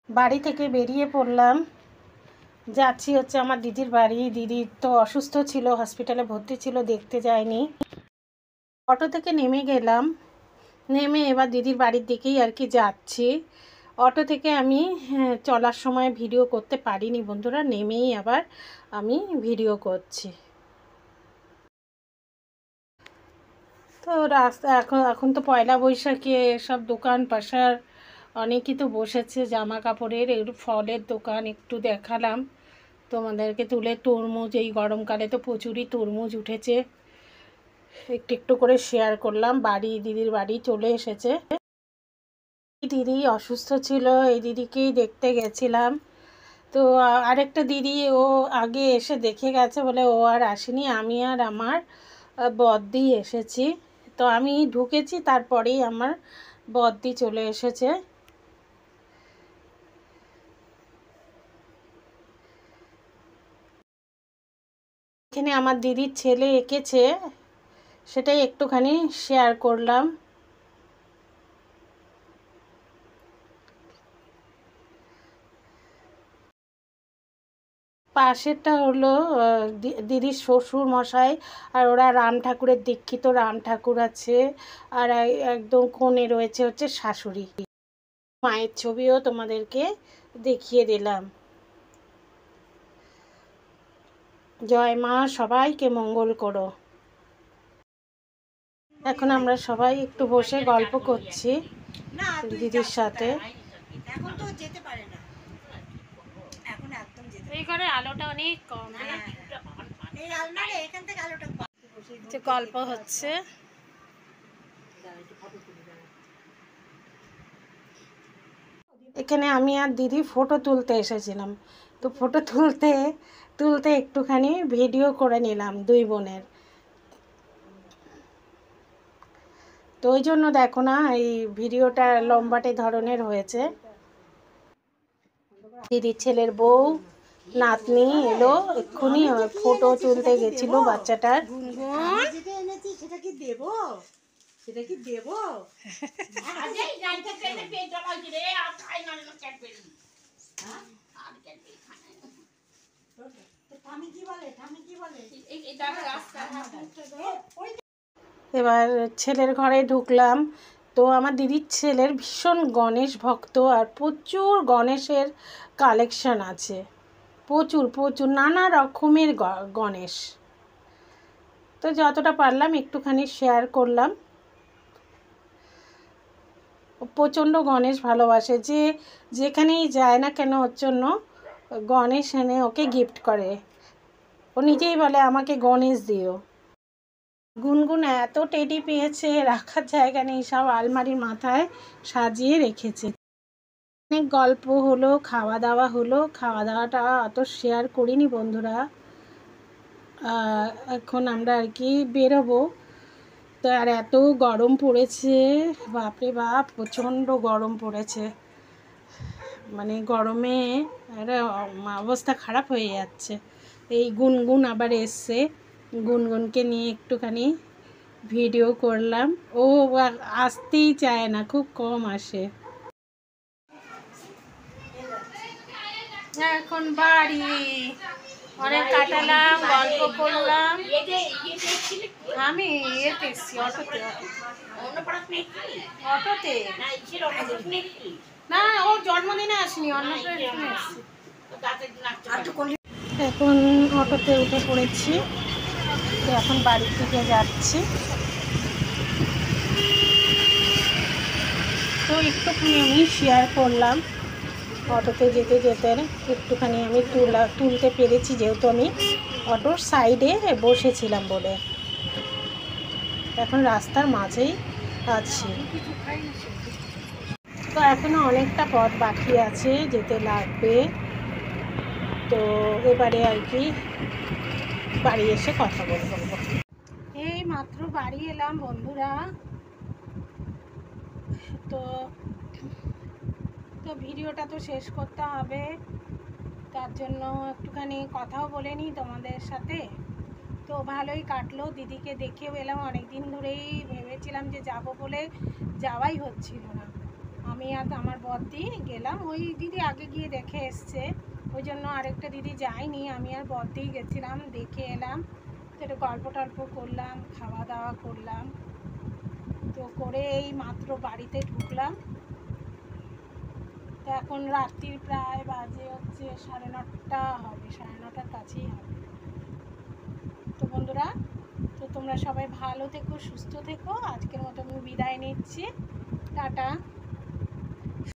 বাড়ি থেকে বেরিয়ে পড়লাম, যাচ্ছি হচ্ছে আমার দিদির বাড়ি। দিদি তো অসুস্থ ছিল, হসপিটালে ভর্তি ছিল, দেখতে যায়নি। অটো থেকে নেমে গেলাম, নেমে এবার দিদির বাড়ির দিকেই আর কি যাচ্ছি। অটো থেকে আমি চলার সময় ভিডিও করতে পারিনি বন্ধুরা, নেমেই আবার আমি ভিডিও করছি। তো রাস্তা এখন তো পয়লা বৈশাখে সব দোকান পাশার অনেকই তো বসেছে, জামা কাপড়ের, একটু ফলের দোকান একটু দেখালাম তোমাদেরকে তুলে। তরমুজ, এই গরমকালে তো প্রচুরই তরমুজ উঠেছে, একটু একটু করে শেয়ার করলাম। দিদির বাড়ি চলে এসেছে। দিদি অসুস্থ ছিল, এই দিদিকেই দেখতে গেছিলাম। তো আরেকটা দিদি ও আগে এসে দেখে গেছে বলে ও আর আসেনি, আমি আর আমার বদ্দি এসেছি। তো আমি ঢুকেছি, তারপরেই আমার বদ্দি চলে এসেছে। এখানে আমার দিদির ছেলে এঁকেছে, সেটাই একটুখানি শেয়ার করলাম। পাশেরটা হলো দিদির শ্বশুর মশাই, আর ওরা রাম ঠাকুরের দীক্ষিত, রাম ঠাকুর আছে। আর একদম কোণে রয়েছে হচ্ছে শাশুড়ি। মায়ের ছবিও তোমাদেরকে দেখিয়ে দিলাম। জয় মা, সবাইকে মঙ্গল করো। এখন আমরা সবাই একটু বসে গল্প করছি দিদির সাথে। এখন তো যেতে পারে না, এখন একদম যেতে এই করে আলোটা অনেক কম, এই আলমারে এখান থেকে আলোটা যে গল্প হচ্ছে। এখানে আমি আর দিদি ফটো তুলতে এসেছিলাম, তো ফটো তুলতে একটুখানি ভিডিও করে নিলাম দুই বোনের। তো ওই জন্য দেখো না, এই ভিডিওটা লম্বাটে ধরনের হয়েছে। দিদির ছেলের বউ নাতনি এলো এক্ষুনি, ফটো তুলতে গেছিল বাচ্চাটার। সেটা কি দেবো, সেটা কি দেবো? এবার ছেলের ঘরে ঢুকলাম। তো আমার দিদির ছেলের ভীষণ গণেশ ভক্ত, আর প্রচুর গণেশের কালেকশন আছে, প্রচুর প্রচুর নানা রকমের গণেশ। তো যতটা পারলাম একটুখানি শেয়ার করলাম। প্রচণ্ড গণেশ ভালোবাসে, যেখানেই যায় না কেন ওর জন্য গণেশ এনে ওকে গিফট করে। ও নিজেই বলে আমাকে গণেশ দিও। গুনগুন এত টেডি পেয়েছে, রাখার জায়গা নেই, সব আলমারির মাথায় সাজিয়ে রেখেছে। অনেক গল্প হলো, খাওয়া দাওয়া হলো। খাওয়া দাওয়াটা অত শেয়ার করিনি বন্ধুরা। এখন আমরা আর কি বেরোবো। তো আর এত গরম পড়েছে, বাপরে বাপ, প্রচণ্ড গরম পড়েছে। মানে গরমে অবস্থা খারাপ হয়ে যাচ্ছে। এই গুনগুন আবার এসছে, গুনগুনকে নিয়ে একটুখানি ভিডিও করলাম। ও আসতেই চায় না, খুব কম আসে। এখন বাড়ি অনেক কাটালাম, গল্প করলাম। আমি এতে এসছি, অটোতে না, ওর জন্মদিনে আসিনি, অন্নপ্রাশনে এসছি। এখন অটোতে উঠে পড়েছি, তো এখন বাড়ির দিকে যাচ্ছি। তো একটুখানি আমি শেয়ার করলাম, অটোতে যেতে যেতে একটুখানি আমি তুলতে পেরেছি, যেহেতু আমি অটোর সাইডে বসেছিলাম বলে। এখন রাস্তার মাঝেই আছি। তো এখনও অনেকটা পথ বাকি আছে, যেতে লাগবে। তো এবারে আর কি বাড়ি এসে কথা বলবো। এই মাত্র বাড়ি এলাম বন্ধুরা। তো ভিডিওটা তো শেষ করতে হবে, তার জন্য একটুখানি কথাও বলে নিই তোমাদের সাথে। তো ভালোই কাটলো, দিদিকে দেখেও এলাম। অনেক দিন ধরেই ভেবেছিলাম যে যাব বলে, যাওয়াই হচ্ছিল না। আমি আর আমার বদ্দি গেলাম। ওই দিদি আগে গিয়ে দেখে এসছে, ওই জন্য আরেকটা দিদি যায়নি, আমি আর বদ্দি গেছিলাম, দেখে এলাম। তো একটু গল্প টল্প করলাম, খাওয়া দাওয়া করলাম। তো করে এই মাত্র বাড়িতে ঢুকলাম। তো এখন রাত্রির প্রায় বাজে হচ্ছে 9:30 হবে, 9:30টার কাছেই হবে। তো বন্ধুরা, তো তোমরা সবাই ভালো থেকো, সুস্থ থেকো। আজকের মতো আমি বিদায় নিচ্ছি, টাটা।